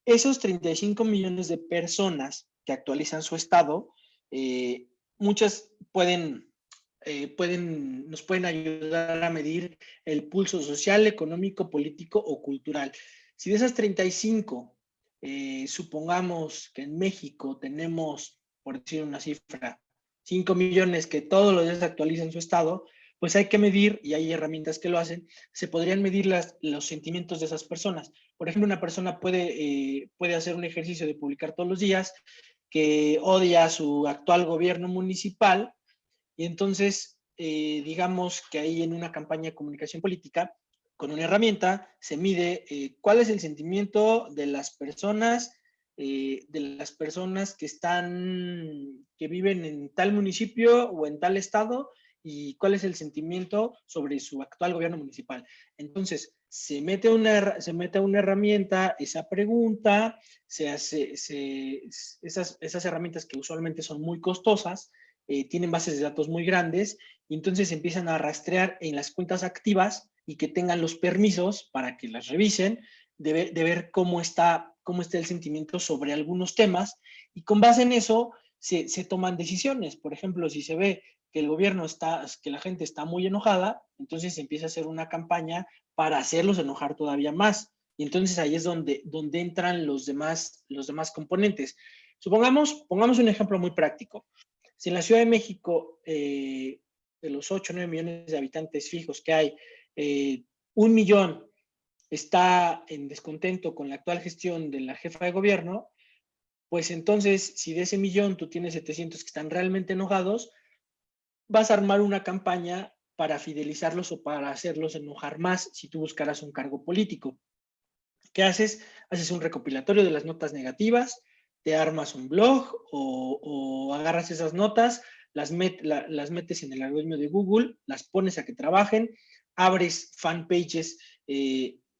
Esos 35 millones de personas que actualizan su estado, muchas nos pueden ayudar a medir el pulso social, económico, político o cultural. Si de esas 35, supongamos que en México tenemos, por decir una cifra, 5 millones que todos los días actualizan su estado, pues hay que medir, y hay herramientas que lo hacen, se podrían medir los sentimientos de esas personas. Por ejemplo, una persona puede hacer un ejercicio de publicar todos los días que odia a su actual gobierno municipal y entonces, digamos que ahí en una campaña de comunicación política, con una herramienta, se mide cuál es el sentimiento de las personas que viven en tal municipio o en tal estado y cuál es el sentimiento sobre su actual gobierno municipal. Entonces, se mete a una herramienta esa pregunta, esas herramientas que usualmente son muy costosas, tienen bases de datos muy grandes y entonces empiezan a rastrear en las cuentas activas y que tengan los permisos para que las revisen, de ver cómo está el sentimiento sobre algunos temas y con base en eso se toman decisiones. Por ejemplo, si se ve que que la gente está muy enojada, entonces se empieza a hacer una campaña para hacerlos enojar todavía más. Y entonces ahí es donde entran los demás componentes. Pongamos un ejemplo muy práctico. Si en la Ciudad de México, de los 8 o 9 millones de habitantes fijos que hay, 1 millón está en descontento con la actual gestión de la jefa de gobierno, pues entonces, si de ese millón tú tienes 700 que están realmente enojados, vas a armar una campaña para fidelizarlos o para hacerlos enojar más si tú buscaras un cargo político. ¿Qué haces? Haces un recopilatorio de las notas negativas, te armas un blog o agarras esas notas, las metes en el algoritmo de Google, las pones a que trabajen, abres fanpages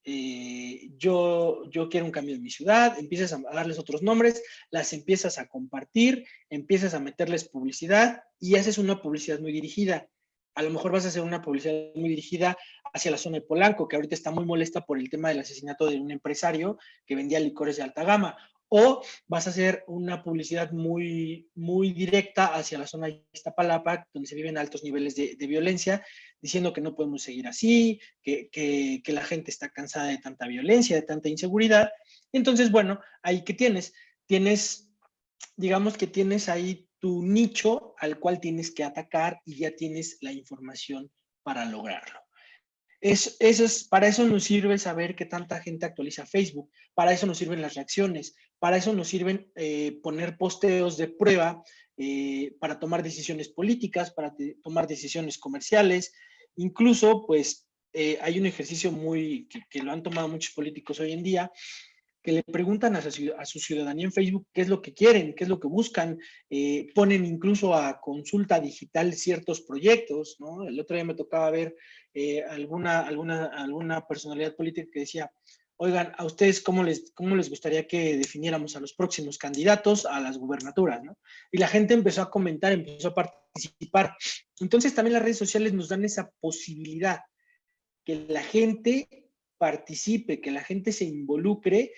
yo quiero un cambio en mi ciudad, empiezas a darles otros nombres, las empiezas a compartir, empiezas a meterles publicidad y haces una publicidad muy dirigida. A lo mejor vas a hacer una publicidad muy dirigida hacia la zona de Polanco, que ahorita está muy molesta por el tema del asesinato de un empresario que vendía licores de alta gama. O vas a hacer una publicidad muy, muy directa hacia la zona de Iztapalapa, donde se viven altos niveles de violencia, diciendo que no podemos seguir así, que la gente está cansada de tanta violencia, de tanta inseguridad. Entonces, bueno, ahí que tienes, digamos que tienes ahí tu nicho al cual tienes que atacar y ya tienes la información para lograrlo. Para eso nos sirve saber que tanta gente actualiza Facebook, para eso nos sirven las reacciones, para eso nos sirven poner posteos de prueba para tomar decisiones políticas, para tomar decisiones comerciales. Incluso, pues, hay un ejercicio que lo han tomado muchos políticos hoy en día, que le preguntan a su ciudadanía en Facebook qué es lo que quieren, qué es lo que buscan, ponen incluso a consulta digital ciertos proyectos, ¿no? El otro día me tocaba ver alguna personalidad política que decía, oigan, ¿a ustedes cómo les gustaría que definiéramos a los próximos candidatos a las gubernaturas, ¿no? Y la gente empezó a comentar, empezó a participar. Entonces también las redes sociales nos dan esa posibilidad, que la gente participe, que la gente se involucre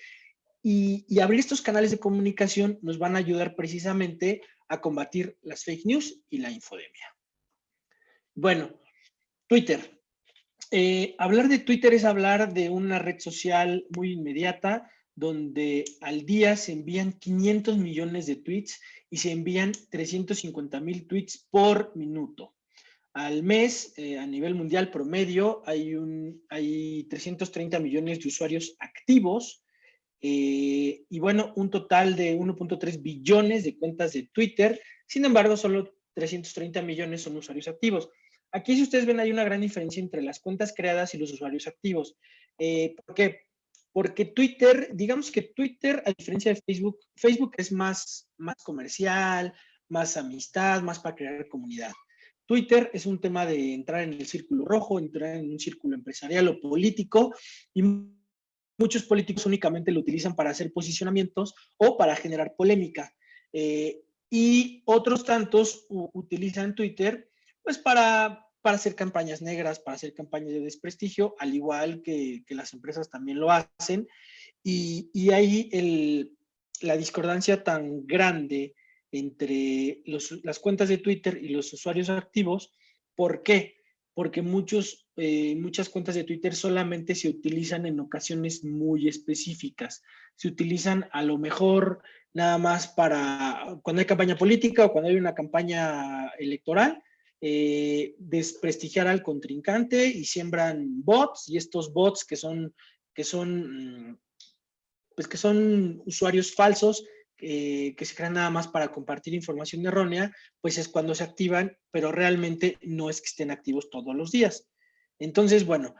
y abrir estos canales de comunicación nos van a ayudar precisamente a combatir las fake news y la infodemia. Bueno, Twitter. Hablar de Twitter es hablar de una red social muy inmediata donde al día se envían 500 millones de tweets y se envían 350,000 tweets por minuto. Al mes, a nivel mundial promedio, hay 330 millones de usuarios activos y bueno, un total de 1.3 billones de cuentas de Twitter. Sin embargo, solo 330 millones son usuarios activos. Aquí, si ustedes ven, hay una gran diferencia entre las cuentas creadas y los usuarios activos. ¿Por qué? Porque Twitter, digamos que Twitter, a diferencia de Facebook, Facebook es más comercial, más amistad, más para crear comunidad. Twitter es un tema de entrar en el círculo rojo, entrar en un círculo empresarial o político, y muchos políticos únicamente lo utilizan para hacer posicionamientos o para generar polémica. Y otros tantos utilizan Twitter pues para hacer campañas negras, para hacer campañas de desprestigio, al igual que las empresas también lo hacen. Y ahí la discordancia tan grande entre las cuentas de Twitter y los usuarios activos. ¿Por qué? Porque muchas cuentas de Twitter solamente se utilizan en ocasiones muy específicas. Se utilizan a lo mejor nada más para cuando hay campaña política o cuando hay una campaña electoral, desprestigiar al contrincante y siembran bots, y estos bots que son usuarios falsos que se crean nada más para compartir información errónea, pues es cuando se activan, pero realmente no es que estén activos todos los días. Entonces, bueno,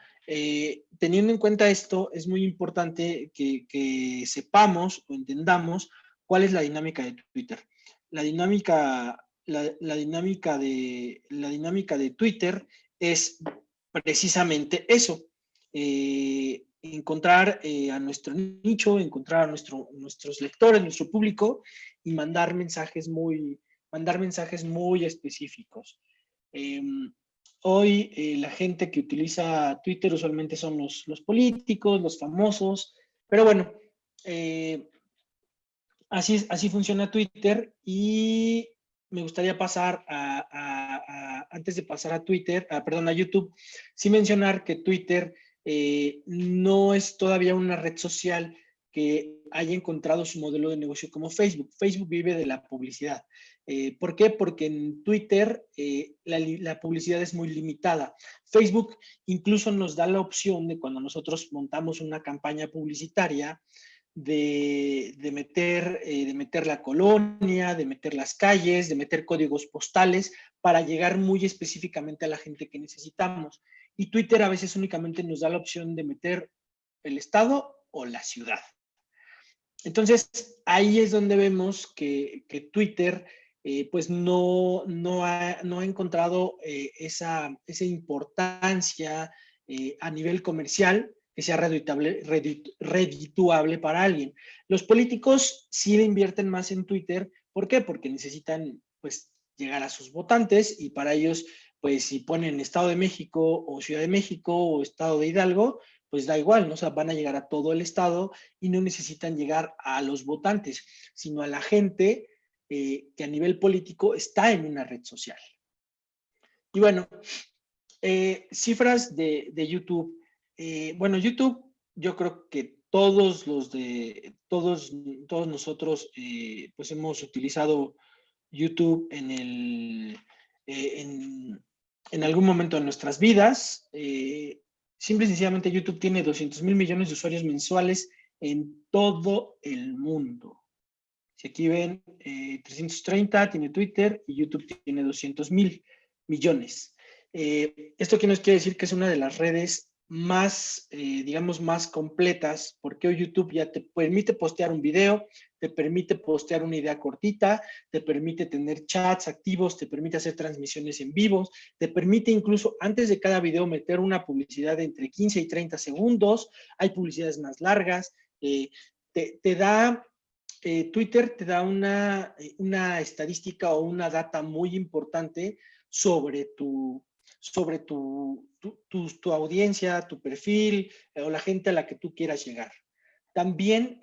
teniendo en cuenta esto, es muy importante que sepamos o entendamos cuál es la dinámica de Twitter. La dinámica, la dinámica de Twitter es precisamente eso. Encontrar a nuestro nicho, encontrar a nuestros lectores, nuestro público y mandar mensajes muy específicos. Eh, Hoy la gente que utiliza Twitter usualmente son los políticos, los famosos, pero bueno, así funciona Twitter y me gustaría pasar antes de pasar a Twitter, perdón, a YouTube, sí mencionar que Twitter no es todavía una red social que haya encontrado su modelo de negocio como Facebook. Facebook vive de la publicidad. ¿Por qué? Porque en Twitter la publicidad es muy limitada. Facebook incluso nos da la opción de cuando nosotros montamos una campaña publicitaria, de meter la colonia, de meter las calles, de meter códigos postales para llegar muy específicamente a la gente que necesitamos. Y Twitter a veces únicamente nos da la opción de meter el estado o la ciudad. Entonces, ahí es donde vemos que Twitter pues no ha encontrado esa importancia a nivel comercial, que sea redituable para alguien. Los políticos sí le invierten más en Twitter. ¿Por qué? Porque necesitan, pues, llegar a sus votantes, y para ellos, pues, si ponen Estado de México o Ciudad de México o Estado de Hidalgo, pues da igual, ¿no? O sea, van a llegar a todo el estado y no necesitan llegar a los votantes, sino a la gente que a nivel político está en una red social. Y bueno, cifras de YouTube. Bueno, YouTube, yo creo que todos nosotros, pues hemos utilizado YouTube en algún momento de nuestras vidas. Simple y sencillamente YouTube tiene 200 mil millones de usuarios mensuales en todo el mundo. Si aquí ven, 330 tiene Twitter y YouTube tiene 200 mil millones. Esto que nos quiere decir que es una de las redes más, digamos, más completas, porque hoy YouTube ya te permite postear un video, te permite postear una idea cortita, te permite tener chats activos, te permite hacer transmisiones en vivos, te permite incluso antes de cada video meter una publicidad de entre 15 y 30 segundos, hay publicidades más largas, te da Twitter te da una estadística o una data muy importante sobre tu audiencia, tu perfil, o la gente a la que tú quieras llegar. También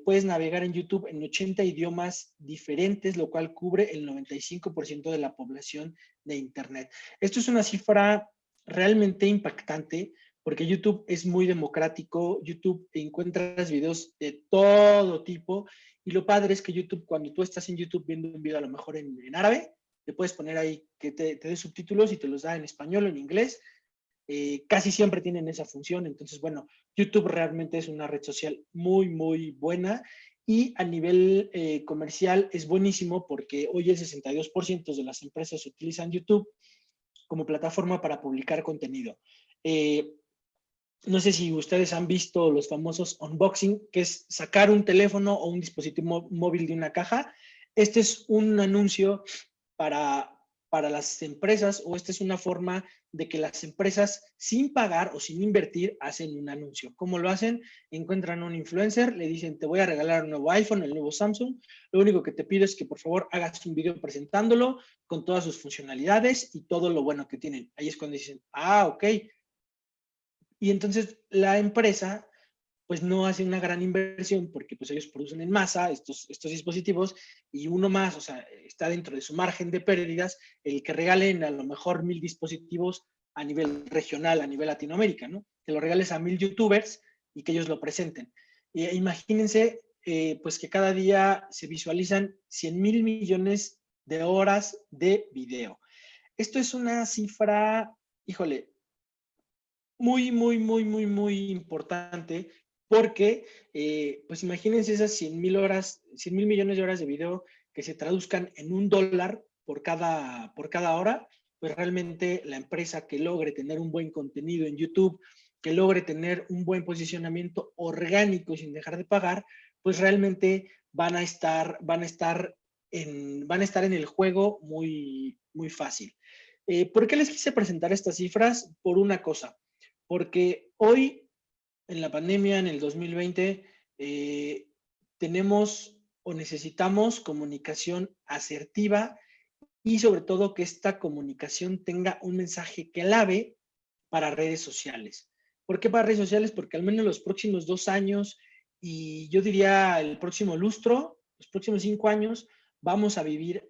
puedes navegar en YouTube en 80 idiomas diferentes, lo cual cubre el 95% de la población de Internet. Esto es una cifra realmente impactante, porque YouTube es muy democrático. YouTube encuentras videos de todo tipo, y lo padre es que YouTube, cuando tú estás en YouTube viendo un video a lo mejor en árabe, te puedes poner ahí que te dé subtítulos y te los da en español o en inglés. Casi siempre tienen esa función. Entonces, bueno, YouTube realmente es una red social muy, muy buena, y a nivel comercial es buenísimo, porque hoy el 62% de las empresas utilizan YouTube como plataforma para publicar contenido. No sé si ustedes han visto los famosos unboxing, que es sacar un teléfono o un dispositivo móvil de una caja. Este es un anuncio para las empresas, o esta es una forma de que las empresas, sin pagar o sin invertir, hacen un anuncio. ¿Cómo lo hacen? Encuentran a un influencer, le dicen: te voy a regalar un nuevo iPhone, el nuevo Samsung. Lo único que te pido es que por favor hagas un video presentándolo con todas sus funcionalidades y todo lo bueno que tienen. Ahí es cuando dicen: ah, ok. Y entonces la empresa pues no hace una gran inversión, porque pues ellos producen en masa estos dispositivos, y uno más, o sea, está dentro de su margen de pérdidas el que regalen a lo mejor 1000 dispositivos a nivel regional, a nivel Latinoamérica, ¿no? Que lo regales a 1000 youtubers y que ellos lo presenten. Imagínense, pues que cada día se visualizan 100,000 millones de horas de video. Esto es una cifra, híjole, muy, muy, muy, muy, muy importante, porque, pues imagínense esas 100,000 horas, 100,000 millones de horas de video que se traduzcan en $1 por cada hora. Pues realmente la empresa que logre tener un buen contenido en YouTube, que logre tener un buen posicionamiento orgánico sin dejar de pagar, pues realmente van a estar en el juego muy, muy fácil. ¿Por qué les quise presentar estas cifras? Por una cosa, porque hoy, en la pandemia, en el 2020, tenemos o necesitamos comunicación asertiva, y sobre todo que esta comunicación tenga un mensaje clave para redes sociales. ¿Por qué para redes sociales? Porque al menos los próximos 2 años, y yo diría el próximo lustro, los próximos 5 años, vamos a vivir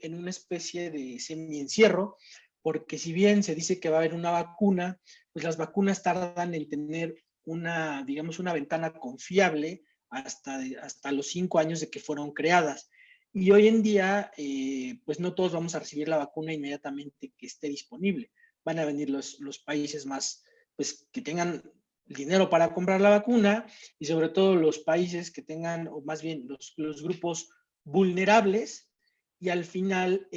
en una especie de semi-encierro, porque si bien se dice que va a haber una vacuna, pues las vacunas tardan en tener una, digamos, una ventana confiable hasta los 5 años de que fueron creadas. Y hoy en día, pues no todos vamos a recibir la vacuna inmediatamente que esté disponible. Van a venir los países más, pues, que tengan dinero para comprar la vacuna, y sobre todo los países que tengan, o más bien los grupos vulnerables, y al final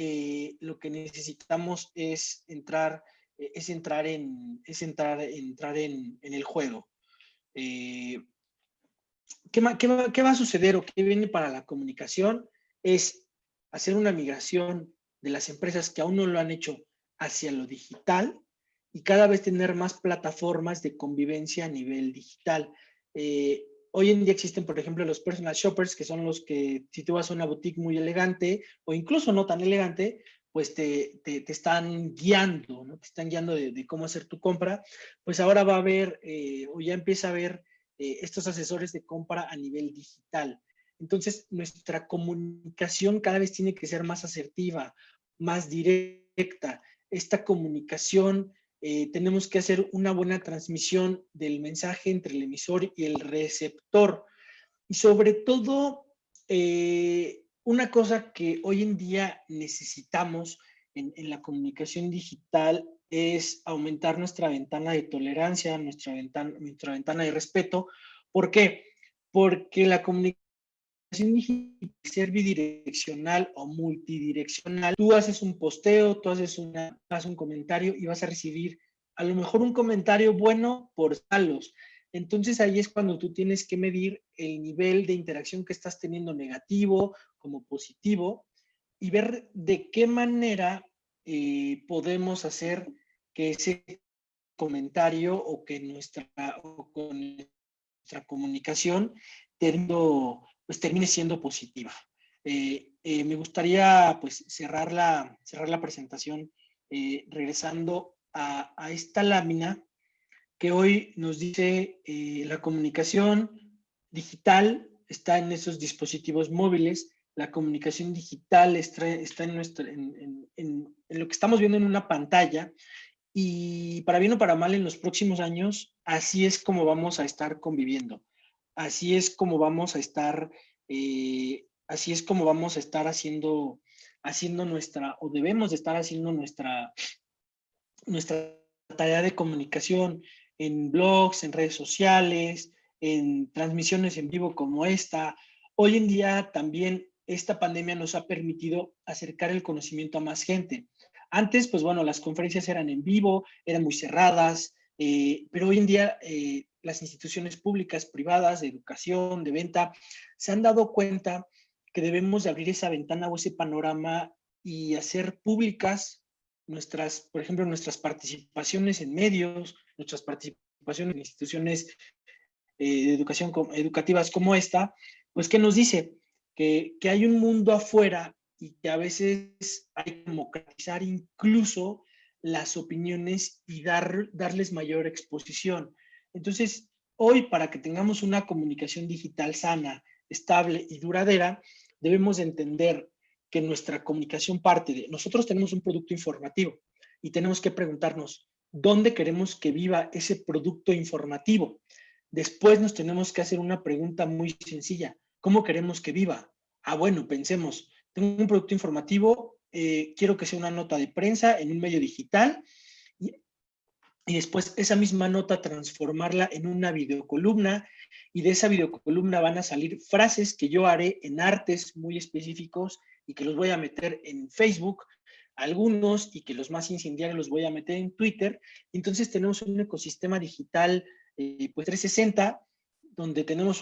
lo que necesitamos es entrar en el juego. ¿Qué va a suceder, o qué viene para la comunicación? Es hacer una migración de las empresas que aún no lo han hecho hacia lo digital, y cada vez tener más plataformas de convivencia a nivel digital. Hoy en día existen, por ejemplo, los personal shoppers, que son los que, si tú vas a una boutique muy elegante o incluso no tan elegante, pues te están guiando, ¿no? Te están guiando de cómo hacer tu compra. Pues ahora va a haber, o ya empieza a haber estos asesores de compra a nivel digital. Entonces, nuestra comunicación cada vez tiene que ser más asertiva, más directa. Esta comunicación, tenemos que hacer una buena transmisión del mensaje entre el emisor y el receptor. Y sobre todo, una cosa que hoy en día necesitamos en la comunicación digital es aumentar nuestra ventana de tolerancia, nuestra ventana de respeto. ¿Por qué? Porque la comunicación digital ser bidireccional o multidireccional. Tú haces un posteo, tú haces un comentario y vas a recibir a lo mejor un comentario bueno por malos. Entonces ahí es cuando tú tienes que medir el nivel de interacción que estás teniendo negativo como positivo y ver de qué manera podemos hacer que ese comentario o que nuestra comunicación termine siendo positiva. Me gustaría pues cerrar la presentación regresando a esta lámina que hoy nos dice la comunicación digital está en esos dispositivos móviles, la comunicación digital está en lo que estamos viendo en una pantalla, y para bien o para mal en los próximos años, así es como vamos a estar conviviendo, así es como vamos a estar, haciendo nuestra, o debemos de estar haciendo nuestra tarea de comunicación en blogs, en redes sociales, en transmisiones en vivo como esta. Hoy en día también esta pandemia nos ha permitido acercar el conocimiento a más gente. Antes, pues bueno, las conferencias eran en vivo, eran muy cerradas, pero hoy en día las instituciones públicas, privadas, de educación, de venta, se han dado cuenta que debemos de abrir esa ventana o ese panorama y hacer públicas por ejemplo, nuestras participaciones en medios, nuestras participaciones en instituciones de educación educativas como esta, pues ¿qué nos dice? Que hay un mundo afuera y que a veces hay que democratizar incluso las opiniones y darles mayor exposición. Entonces, hoy para que tengamos una comunicación digital sana, estable y duradera, debemos entender que nuestra comunicación parte de, nosotros tenemos un producto informativo y tenemos que preguntarnos, ¿dónde queremos que viva ese producto informativo? Después nos tenemos que hacer una pregunta muy sencilla, ¿cómo queremos que viva? Ah, bueno, pensemos, tengo un producto informativo, quiero que sea una nota de prensa en un medio digital y después esa misma nota transformarla en una videocolumna y de esa videocolumna van a salir frases que yo haré en artes muy específicos y que los voy a meter en Facebook, algunos, y que los más incendiarios los voy a meter en Twitter. Entonces tenemos un ecosistema digital pues 360 donde tenemos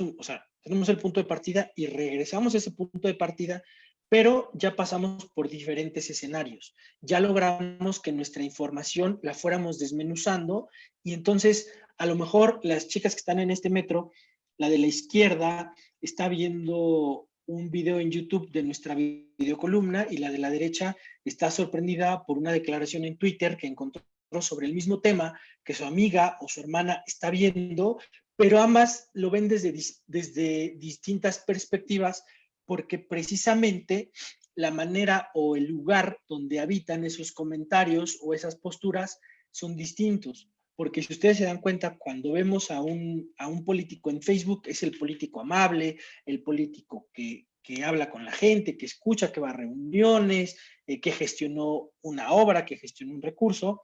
tenemos el punto de partida y regresamos a ese punto de partida, pero ya pasamos por diferentes escenarios. Ya logramos que nuestra información la fuéramos desmenuzando y entonces a lo mejor las chicas que están en este metro, la de la izquierda está viendo un video en YouTube de nuestra videocolumna y la de la derecha está sorprendida por una declaración en Twitter que encontró sobre el mismo tema que su amiga o su hermana está viendo, pero ambas lo ven desde distintas perspectivas porque precisamente la manera o el lugar donde habitan esos comentarios o esas posturas son distintos. Porque si ustedes se dan cuenta, cuando vemos a un político en Facebook, es el político amable, el político que habla con la gente, que escucha, que va a reuniones, que gestionó una obra, que gestionó un recurso.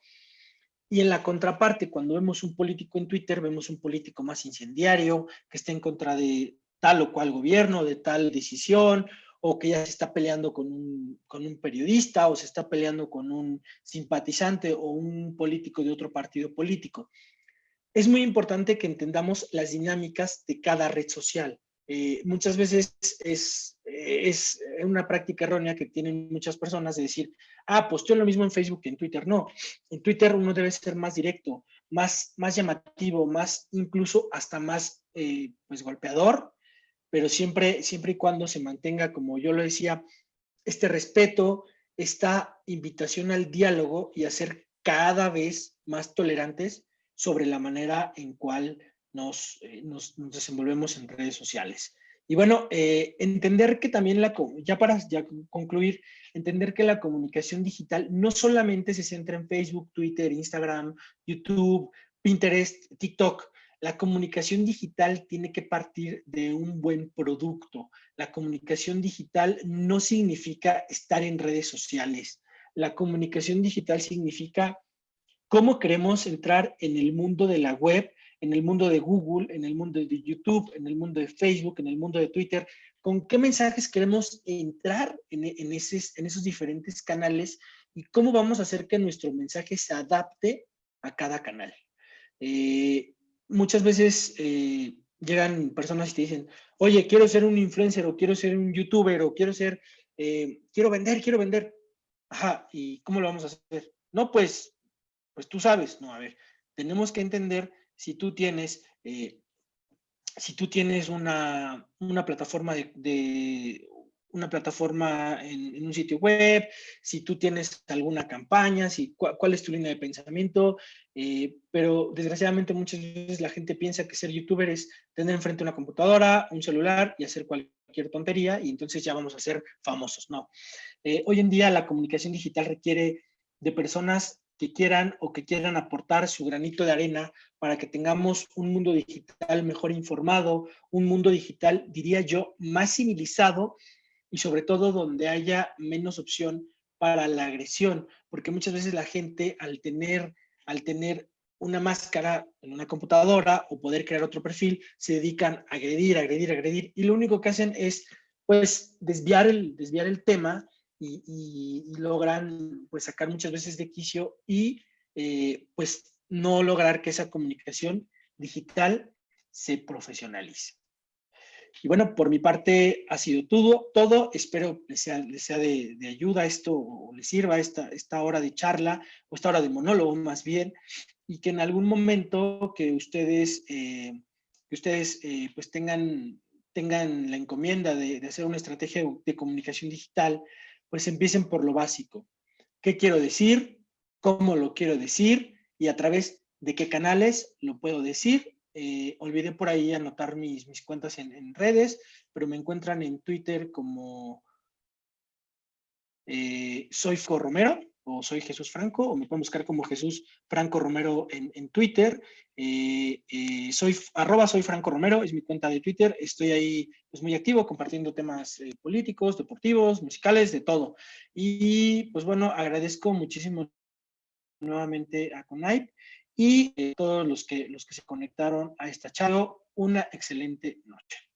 Y en la contraparte, cuando vemos un político en Twitter, vemos un político más incendiario, que está en contra de tal o cual gobierno, de tal decisión, o que ya se está peleando con un periodista, o se está peleando con un simpatizante o un político de otro partido político. Es muy importante que entendamos las dinámicas de cada red social. Muchas veces una práctica errónea que tienen muchas personas de decir, ah, posteo lo mismo en Facebook que en Twitter. No, en Twitter uno debe ser más directo, más llamativo, más incluso hasta más pues golpeador, pero siempre y cuando se mantenga, como yo lo decía, este respeto, esta invitación al diálogo y a ser cada vez más tolerantes sobre la manera en cual nos desenvolvemos en redes sociales. Y bueno, entender que también ya para concluir, entender que la comunicación digital no solamente se centra en Facebook, Twitter, Instagram, YouTube, Pinterest, TikTok. La comunicación digital tiene que partir de un buen producto. La comunicación digital no significa estar en redes sociales. La comunicación digital significa cómo queremos entrar en el mundo de la web, en el mundo de Google, en el mundo de YouTube, en el mundo de Facebook, en el mundo de Twitter. ¿Con qué mensajes queremos entrar en esos diferentes canales y cómo vamos a hacer que nuestro mensaje se adapte a cada canal? Muchas veces llegan personas y te dicen, oye, quiero ser un influencer o quiero ser un youtuber o quiero vender. Ajá, ¿y cómo lo vamos a hacer? No, pues tú sabes, no, a ver, tenemos que entender si tú tienes una plataforma una plataforma en un sitio web, si tú tienes alguna campaña, cuál es tu línea de pensamiento, pero desgraciadamente muchas veces la gente piensa que ser youtuber es tener enfrente una computadora, un celular y hacer cualquier tontería y entonces ya vamos a ser famosos. No. Hoy en día la comunicación digital requiere de personas que quieran aportar su granito de arena para que tengamos un mundo digital mejor informado, un mundo digital, diría yo, más civilizado y sobre todo donde haya menos opción para la agresión, porque muchas veces la gente al tener una máscara en una computadora o poder crear otro perfil, se dedican a agredir y lo único que hacen es pues desviar el tema y logran pues sacar muchas veces de quicio y pues no lograr que esa comunicación digital se profesionalice. Y bueno, por mi parte ha sido todo. Espero les sea de ayuda esto o les sirva esta hora de charla o esta hora de monólogo más bien y que en algún momento que ustedes pues tengan la encomienda de hacer una estrategia de comunicación digital, pues empiecen por lo básico. ¿Qué quiero decir? ¿Cómo lo quiero decir? Y a través de qué canales lo puedo decir. Olvidé por ahí anotar mis cuentas en redes, pero me encuentran en Twitter como soy Franco Romero o soy Jesús Franco, o me pueden buscar como Jesús Franco Romero en Twitter. Soy Franco Romero, es mi cuenta de Twitter. Estoy ahí pues muy activo compartiendo temas políticos, deportivos, musicales, de todo. Y pues bueno, agradezco muchísimo nuevamente a Conaipe y todos los que se conectaron a esta charla. Una excelente noche.